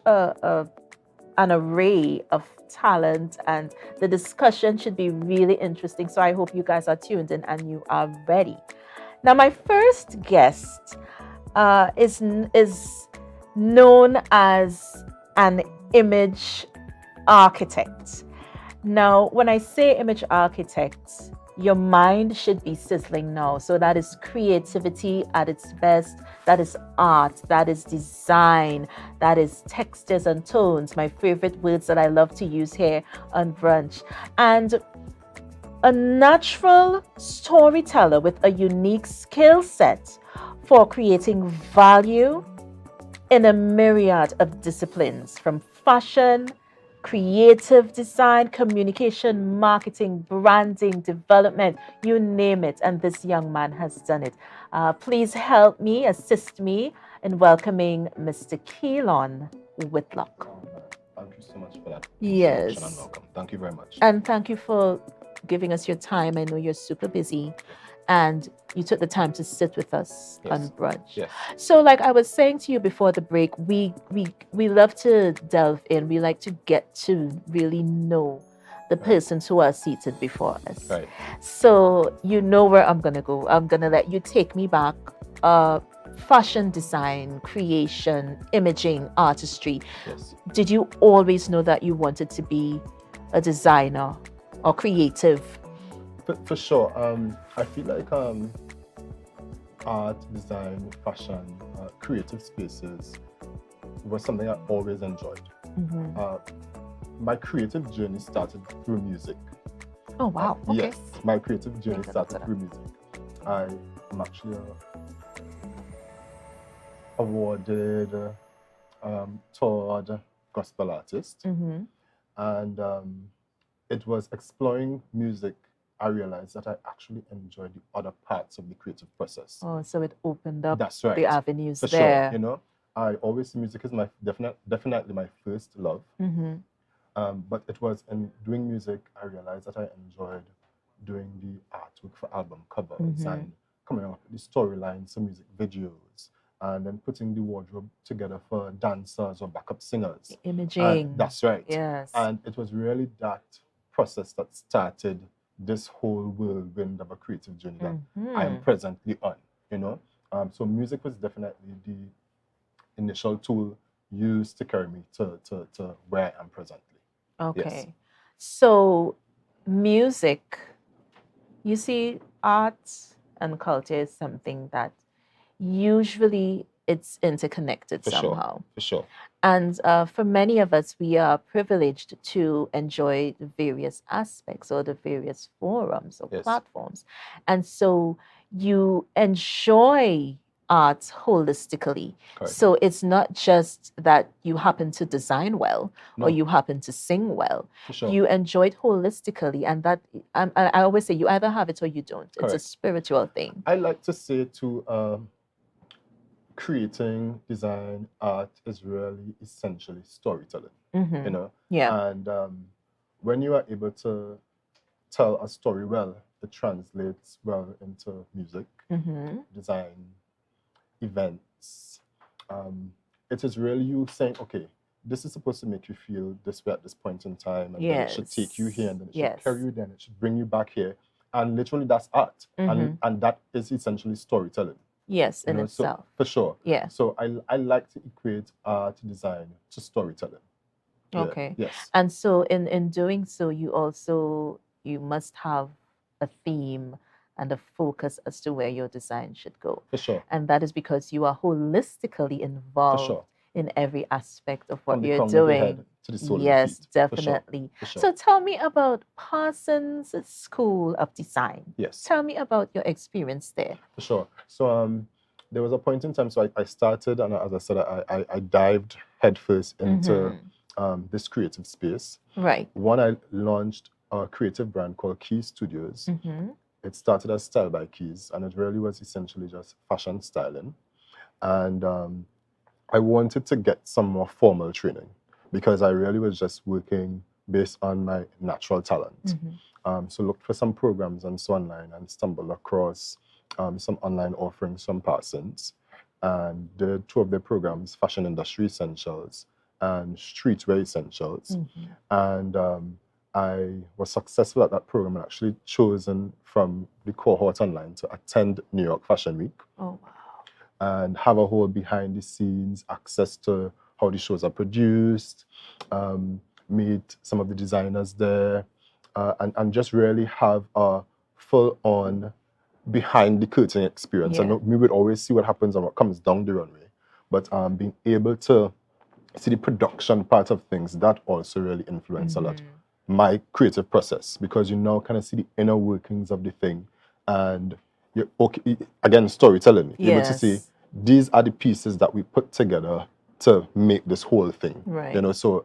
an array of talent, and the discussion should be really interesting. So I hope you guys are tuned in and you are ready. Now, my first guest is known as an image architect. Now, when I say image architect, your mind should be sizzling now. So that is creativity at its best. That is art. That is design. That is textures and tones. My favorite words that I love to use here on Brunch. And a natural storyteller with a unique skill set for creating value in a myriad of disciplines, from fashion, creative design, communication, marketing, branding, development, you name it. And this young man has done it. Please help me, assist me in welcoming Mr. Keylon Whitlock. Thank you so much for that. Yes. And welcome. Thank you very much. And thank you for giving us your time. I know you're super busy. And you took the time to sit with us on Brunch. Yes. So, like I was saying to you before the break, we love to delve in. We like to get to really know the persons who are seated before us. Right. So you know where I'm gonna go. I'm gonna let you take me back. Fashion design, creation, imaging, artistry. Yes. Did you always know that you wanted to be a designer or creative? For sure. I feel like art, design, fashion, creative spaces was something I always enjoyed. My creative journey started through music. Oh, wow. Okay. Yes, my creative journey started through music. I am actually awarded toured gospel artist. And it was exploring music I realized that I actually enjoyed the other parts of the creative process. Oh, so it opened up That's right. the avenues For there. sure, you know. I always music is my definitely my first love. But it was in doing music I realized that I enjoyed doing the artwork for album covers and coming up with the storylines for music videos, and then putting the wardrobe together for dancers or backup singers. Imaging. That's right. Yes. And it was really that process that started this whole whirlwind of a creative journey that I am presently on, you know. So music was definitely the initial tool used to carry me to where I am presently. Okay. Yes. So music, you see, art and culture is something that usually it's interconnected somehow. For sure. And for many of us, we are privileged to enjoy the various aspects or the various forums or platforms. And so you enjoy art holistically. Correct. So it's not just that you happen to design well or you happen to sing well. For sure. You enjoy it holistically. And that, I always say, you either have it or you don't. Correct. It's a spiritual thing. I like to say to creating design art is really essentially storytelling, you know. Yeah. And when you are able to tell a story well, it translates well into music, design, events. It is really you saying, okay, this is supposed to make you feel this way at this point in time, and then it should take you here, and then it should carry you there, and it should bring you back here, and literally that's art, and that is essentially storytelling. Yes, in itself. So, for sure. Yeah. So I like to equate art, design to storytelling. Okay. Yes. And so in doing so, you must have a theme and a focus as to where your design should go. For sure. And that is because you are holistically involved in every aspect of what From the you're crown of the doing. head to the sole Yes, of the feet. definitely. For sure. So tell me about Parsons School of Design. Yes. Tell me about your experience there. For sure. So there was a point in time, so I started, and as I said, I dived headfirst into this creative space. Right. One, I launched a creative brand called Key Studios. It started as Style by Keys, and it really was essentially just fashion styling. And I wanted to get some more formal training because I really was just working based on my natural talent. So looked for some programs and so online, and stumbled across some online offerings from Parsons, and did two of their programs, Fashion Industry Essentials and streetwear essentials. And I was successful at that program and actually chosen from the cohort online to attend New York Fashion Week. Oh, wow. And have a whole behind the scenes access to how the shows are produced, meet some of the designers there, and just really have a full on behind the curtain experience. Yeah. And we would always see what happens and what comes down the runway. But being able to see the production part of things, that also really influenced a lot my creative process, because you now kind of see the inner workings of the thing, and you're okay, again, storytelling. You're able to see these are the pieces that we put together to make this whole thing. Right. You know, so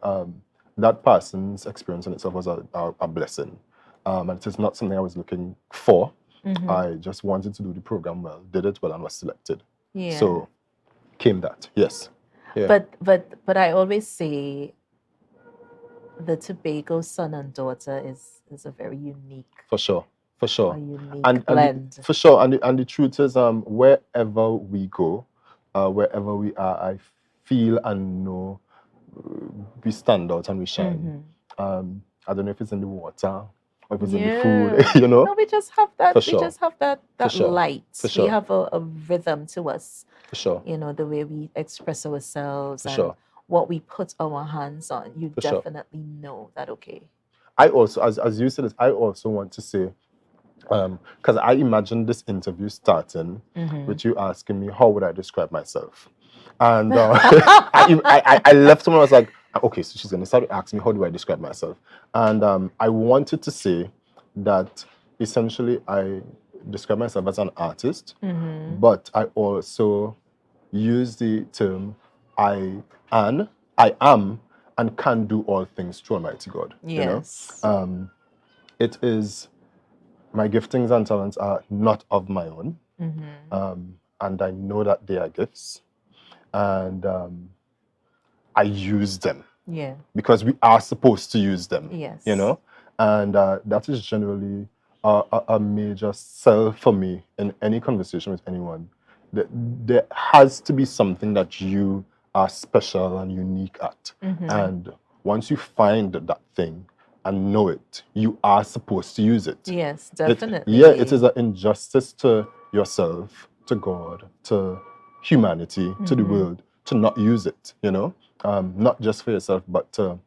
that person's experience in itself was a blessing, and it is not something I was looking for. I just wanted to do the program well, did it well, and was selected. Yeah. So came that, yes. Yeah. But I always say the Tobago son and daughter is a very unique. For sure. For sure. A unique blend. For sure. And the truth is, wherever we go, wherever we are, I feel and know we stand out and we shine. I don't know if it's in the water or if it's in the food, you know. No, we just have that. For We sure. just have that sure. light. For sure. We have a rhythm to us. For sure. You know, the way we express ourselves For and sure. what we put our hands on. You For sure. definitely know that. Okay. I also, as you said, I also want to say, because I imagined this interview starting with you asking me how would I describe myself, and I left someone. I was like, okay, so she's gonna start to ask me how do I describe myself, and I wanted to say that essentially I describe myself as an artist, but I also use the term I am and can do all things through Almighty God. Yes. You know, it is. My giftings and talents are not of my own, and I know that they are gifts, and I use them. Yeah. Because we are supposed to use them. Yes. You know, and that is generally a major sell for me in any conversation with anyone. There has to be something that you are special and unique at, and once you find that thing and know it, you are supposed to use it. Yes, definitely. It is an injustice to yourself, to God, to humanity, to the world, to not use it, you know? Not just for yourself, but to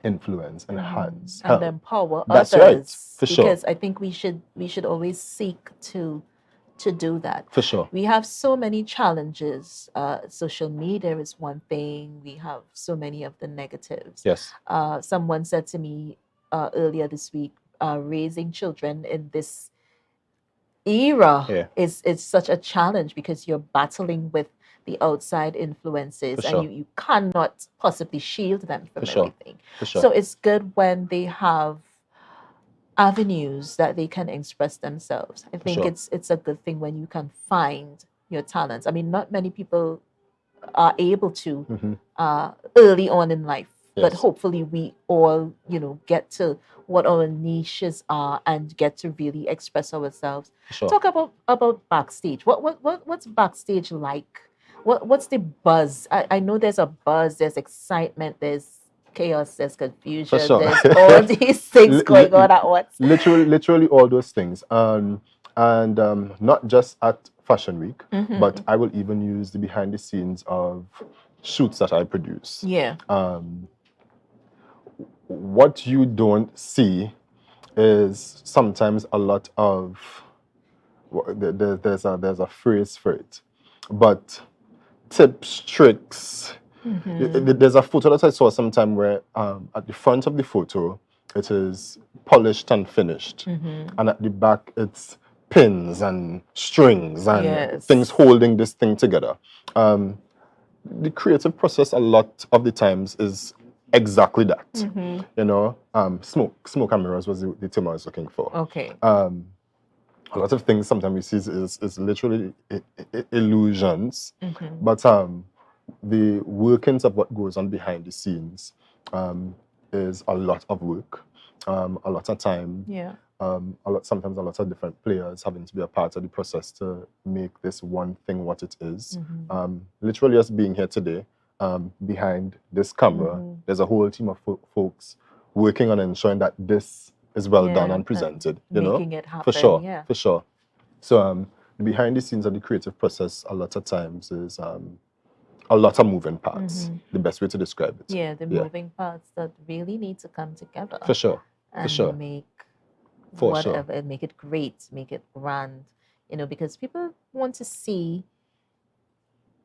influence, enhance, and empower That's others. Right, for sure. Because I think we should always seek to do that. For sure. We have so many challenges. Social media is one thing. We have so many of the negatives. Yes. Someone said to me earlier this week, raising children in this era is such a challenge because you're battling with the outside influences For sure. and you cannot possibly shield them from For sure. everything. For sure. So it's good when they have avenues that they can express themselves. I think sure. it's a good thing when you can find your talents. I mean, not many people are able to early on in life, but hopefully we all, get to what our niches are and get to really express ourselves. Sure. Talk about backstage. What's backstage like? What's the buzz? I know there's a buzz, there's excitement, there's chaos, there's confusion, For sure. there's all these things going on at once. Literally all those things. And not just at Fashion Week, but I will even use the behind the scenes of shoots that I produce. Yeah. What you don't see is sometimes a lot of there's a phrase for it, but tips, tricks. There's a photo that I saw sometime where at the front of the photo it is polished and finished, and at the back it's pins and strings and things holding this thing together. The creative process a lot of the times is exactly that. You know, smoke and mirrors was the term I was looking for. Okay. A lot of things sometimes we see is literally illusions, but the workings of what goes on behind the scenes is a lot of work, a lot of time, sometimes a lot of different players having to be a part of the process to make this one thing what it is. Literally us being here today, behind this camera, there's a whole team of folks working on ensuring that this is well done and presented. Making it happen. For sure, for sure. So behind the scenes of the creative process, a lot of times is a lot of moving parts. The best way to describe it. Yeah, the moving parts that really need to come together. For sure. And for sure. Make for whatever, sure. make it great, make it grand, because people want to see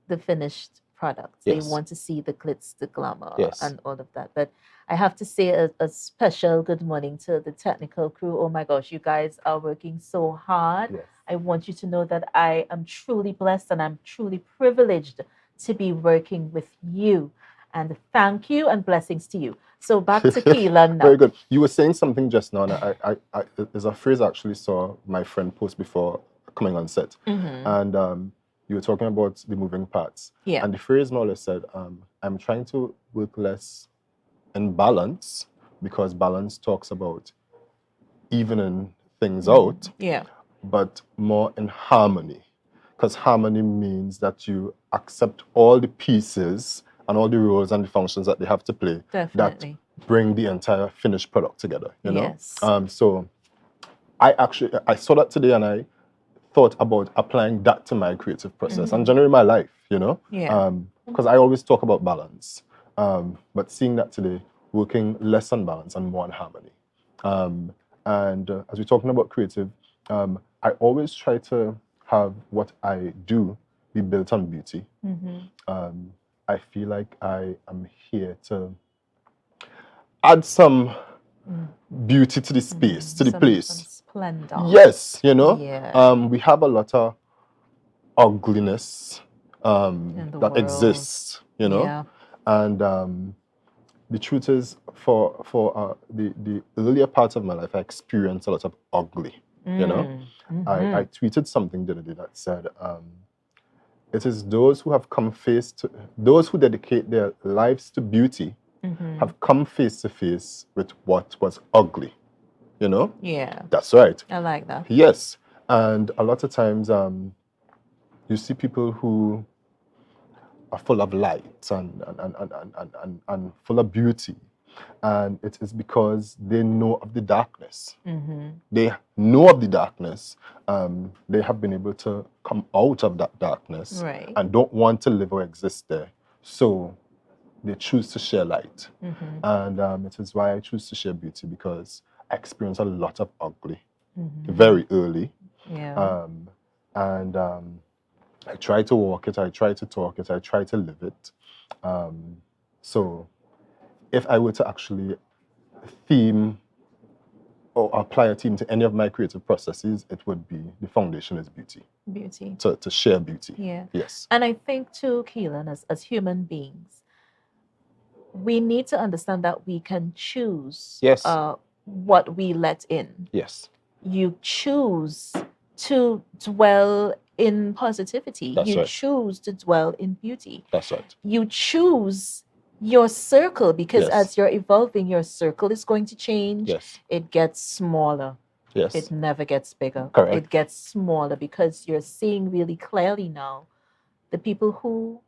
the finished products. Yes. They want to see the glitz, the glamour, Yes. and all of that. But I have to say a special good morning to the technical crew. Oh my gosh, you guys are working so hard. Yes. I want you to know that I am truly blessed and I'm truly privileged to be working with you. And thank you and blessings to you. So back to Keylon now. Very good. You were saying something just now, and I there's a phrase I actually saw my friend post before coming on set. And you were talking about the moving parts. Yeah. And the phrase more or less said, I'm trying to work less in balance, because balance talks about evening things out. Yeah. But more in harmony. Because harmony means that you accept all the pieces and all the roles and the functions that they have to play. Definitely. That bring the entire finished product together. You know? Yes. So I saw that today, and I thought about applying that to my creative process and generally my life, Yeah. Because I always talk about balance. But seeing that today, working less on balance and more on harmony. And as we're talking about creative, I always try to have what I do be built on beauty. I feel like I am here to add some beauty to the space, to the place. Some splendor. Yes, Yeah. We have a lot of ugliness In the that world. exists, Yeah. And the truth is, for the earlier parts of my life, I experienced a lot of ugly. I tweeted something the other day that said, it is those who have come those who dedicate their lives to beauty have come face to face with what was ugly. Yeah. That's right. I like that. Yes. And a lot of times you see people who are full of light and full of beauty. And it is because they know of the darkness. They know of the darkness. They have been able to come out of that darkness, Right. and don't want to live or exist there. So they choose to share light. And it is why I choose to share beauty, because I experienced a lot of ugly very early. Yeah. And I try to walk it, I try to talk it, I try to live it. So if I were to actually theme or apply a theme to any of my creative processes, it would be the foundation is beauty. Beauty. To share beauty. Yeah. Yes. And I think too, Keylon, as human beings, we need to understand that we can choose Yes. what we let in. Yes. You choose to dwell in positivity. That's you right. choose to dwell in beauty. That's right. You choose your circle, because Yes. as you're evolving, your circle is going to change. Yes. It gets smaller. Yes. It never gets bigger. Correct. It gets smaller, because you're seeing really clearly now the people who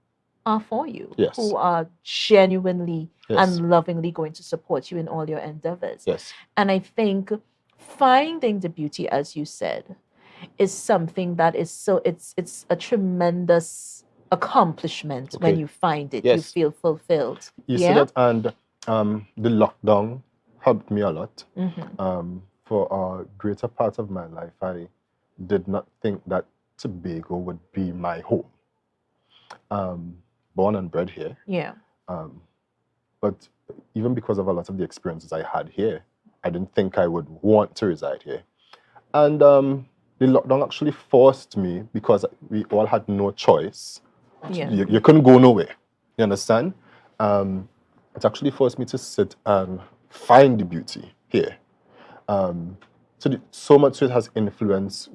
are for you, Yes. who are genuinely Yes. and lovingly going to support you in all your endeavors. Yes. And I think finding the beauty, as you said, is something that is it's a tremendous accomplishment when you find it. Yes. You feel fulfilled. You see that, and the lockdown helped me a lot. For a greater part of my life, I did not think that Tobago would be my home. Born and bred here. Yeah. But even because of a lot of the experiences I had here, I didn't think I would want to reside here. And the lockdown actually forced me, because we all had no choice. Yeah. You couldn't go nowhere. You understand? It actually forced me to sit and find the beauty here. So much so it has influenced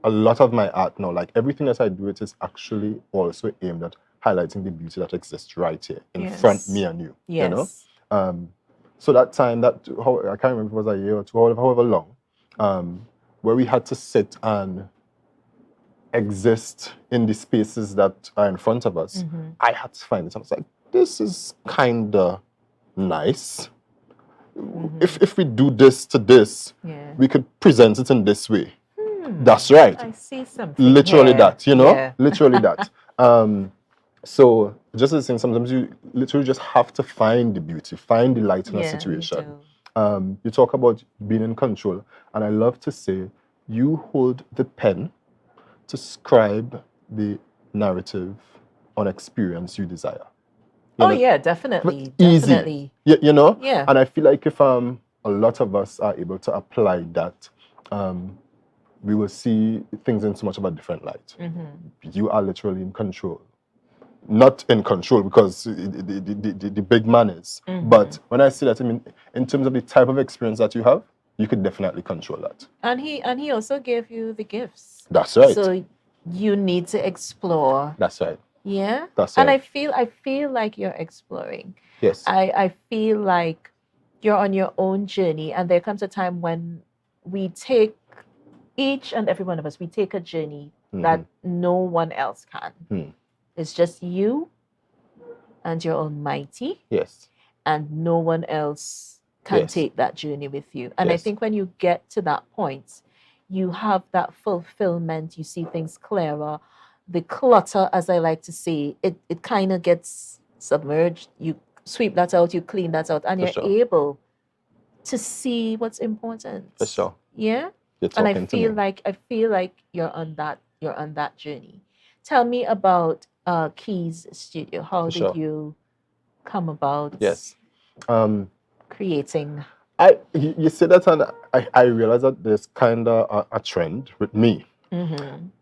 a lot of my art now. Like everything that I do, it is actually also aimed at highlighting the beauty that exists right here in front of me and you. Yes. So that time, I can't remember if it was a year or two, however long, where we had to sit and exist in the spaces that are in front of us, I had to find it. I was like, this is kind of nice. If we do this to this, we could present it in this way. That's right. I see something Literally here. that, you know? Yeah. Literally that. So just as saying, sometimes you literally just have to find the beauty, find the light in a situation. You talk about being in control, and I love to say, you hold the pen to scribe the narrative on experience you desire. You know, yeah, definitely. easy. Definitely. You know? Yeah. And I feel like if a lot of us are able to apply that, we will see things in so much of a different light. You are literally in control. Not in control because the big man is. But when I say that, I mean, in terms of the type of experience that you have, you could definitely control that. And he also gave you the gifts. That's right. So you need to explore. That's right. Yeah. That's And right. I feel like you're exploring. Yes. I feel like you're on your own journey, and there comes a time when we take, each and every one of us, we take a journey that no one else can. It's just you and your almighty. Yes. And no one else can take that journey with you. And I think when you get to that point, you have that fulfillment, you see things clearer. The clutter, as I like to say, it kind of gets submerged. You sweep that out, you clean that out, and you're able to see what's important. For sure. Yeah. And I feel like you're on that journey. Tell me about Keys Studio. How did you come about creating? You say that, and I realize that there's kind of a trend with me.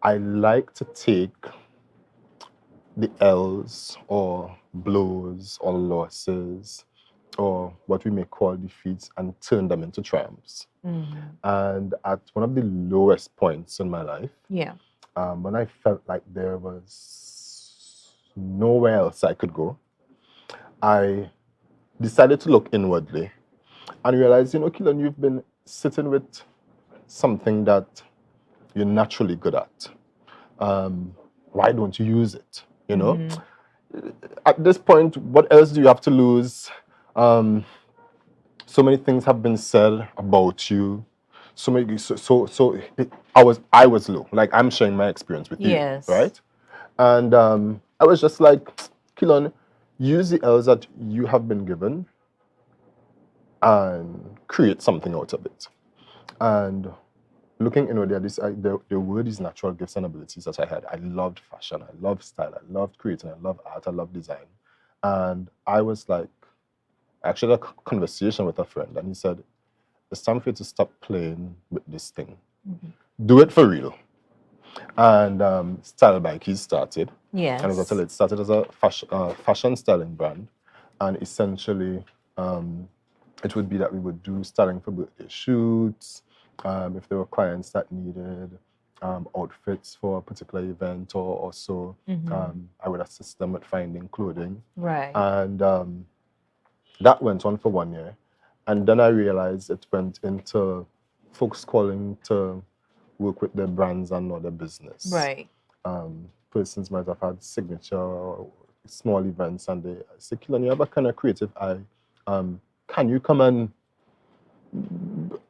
I like to take the L's or blows or losses or what we may call defeats and turn them into triumphs. And at one of the lowest points in my life, when I felt like there was nowhere else I could go, I decided to look inwardly and realize, Keylon, you've been sitting with something that you're naturally good at. Why don't you use it? At this point, what else do you have to lose? So many things have been said about you. I was low. Like, I'm sharing my experience with you, right? And I was just like, Keylon, use the L's that you have been given and create something out of it. And looking inward at this, the word is natural gifts and abilities that I had. I loved fashion, I loved style, I loved creating, I loved art, I loved design. And I was like, I actually had a conversation with a friend, and he said, it's time for you to stop playing with this thing. Do it for real. And Style by Keys started. Yes. And as I tell you, it started as a fashion styling brand. And essentially, it would be that we would do styling for birthday shoots, if there were clients that needed outfits for a particular event or so, I would assist them with finding clothing. Right. And that went on for 1 year. And then I realized it went into folks calling to work with their brands and not their business. Right. Persons might have had signature or small events, and they say, Keylon, you have a kind of creative eye. Can you come and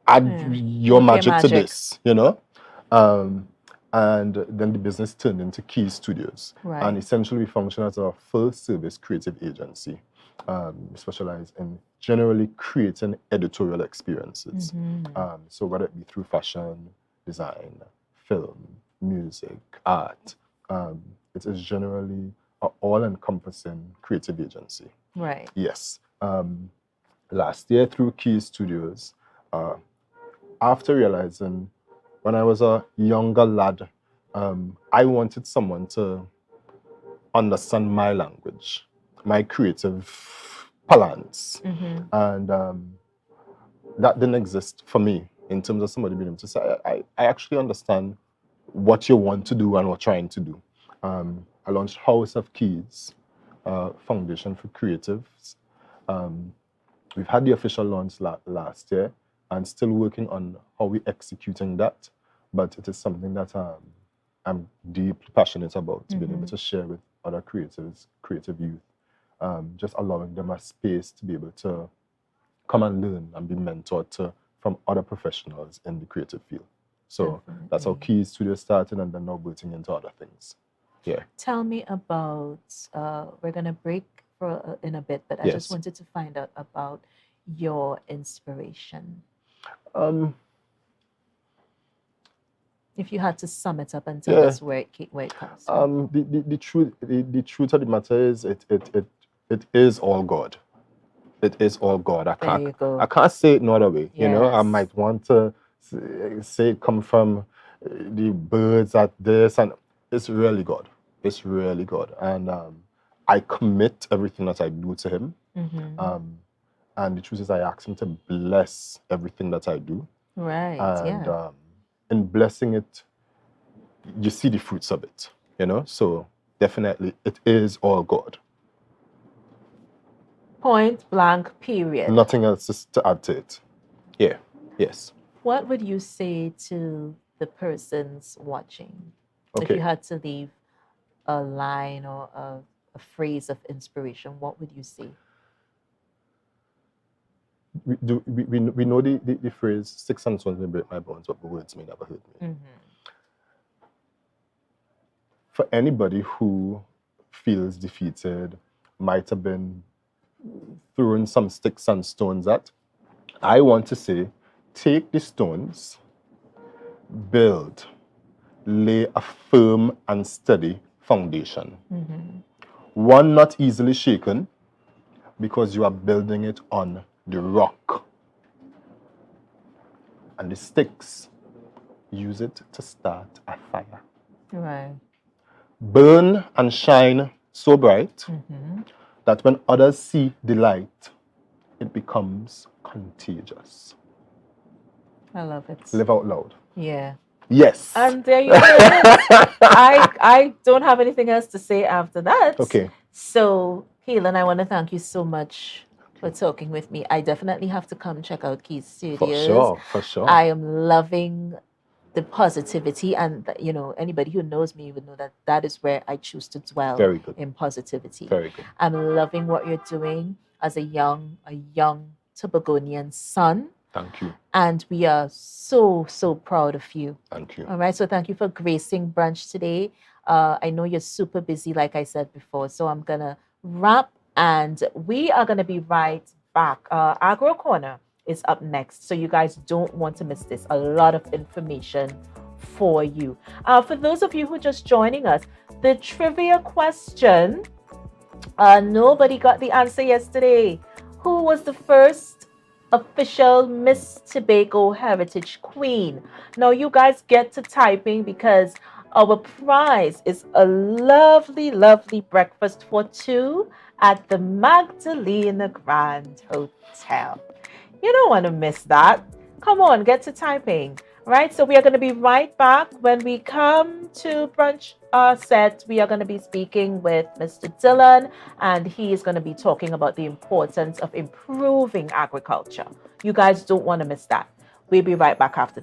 add your magic to this, and then the business turned into Keys Studios. Right. And essentially we function as a full service creative agency. We specialize in generally creating editorial experiences. So whether it be through fashion, design, film, music, art, it is generally an all-encompassing creative agency. Right. Yes. Last year through Keys Studios, after realizing when I was a younger lad, I wanted someone to understand my language, my creative balance. And that didn't exist for me in terms of somebody being able to say, I actually understand what you want to do and what you're trying to do. I launched House of Keys, Foundation for Creatives. We've had the official launch last year and still working on how we're executing that. But it is something that I'm deeply passionate about, being able to share with other creatives, creative youth, just allowing them a space to be able to come and learn and be mentored from other professionals in the creative field. So that's how Keys Studio started, and then now building into other things. Yeah. Tell me about, we're going to break for in a bit, but I just wanted to find out about your inspiration. If you had to sum it up and tell us where it comes from. The truth of the matter is it is all God. It is all God. I can't say it no other way. You know, I might want to say it come from the birds at this, and it's really God. It's really God. And I commit everything that I do to him. And the truth is, I ask him to bless everything that I do. Right. And in blessing it, you see the fruits of it, you know? So definitely, it is all God. Point blank, period. Nothing else to add to it. Yeah. Yes. What would you say to the persons watching? If you had to leave a line or a phrase of inspiration, what would you say? We know the phrase, sticks and stones may break my bones, but the words may never hurt me. For anybody who feels defeated, might have been throwing some sticks and stones at, I want to say, take the stones, build, lay a firm and steady foundation. One not easily shaken, because you are building it on the rock. And the sticks, use it to start a fire. Right. Burn and shine so bright that when others see the light, it becomes contagious. I love it. Live out loud. Yeah. Yes. And there you go. I don't have anything else to say after that. Okay. So, Keylon, I want to thank you so much for talking with me. I definitely have to come check out Keys Studios. For sure. I am loving the positivity, and you know, anybody who knows me would know that that is where I choose to dwell. Very good. In positivity. Very good. I'm loving what you're doing as a young Tobagonian son. Thank you. And we are so proud of you. Thank you. All right, so thank you for gracing brunch today. I know you're super busy, like I said before, so I'm gonna wrap, and we are gonna be right back. Agro Corner is up next, so you guys don't want to miss this. A lot of information for you. For those of you who are just joining us, the trivia question, nobody got the answer yesterday. Who was the first official Miss Tobago Heritage Queen? Now you guys get to typing, because our prize is a lovely breakfast for two at the Magdalena Grand Hotel. You don't want to miss that. Come on, get to typing. Right, so we are going to be right back. When we come to brunch set, we are going to be speaking with Mr. Dylan, and he is going to be talking about the importance of improving agriculture. You guys don't want to miss that. We'll be right back after this.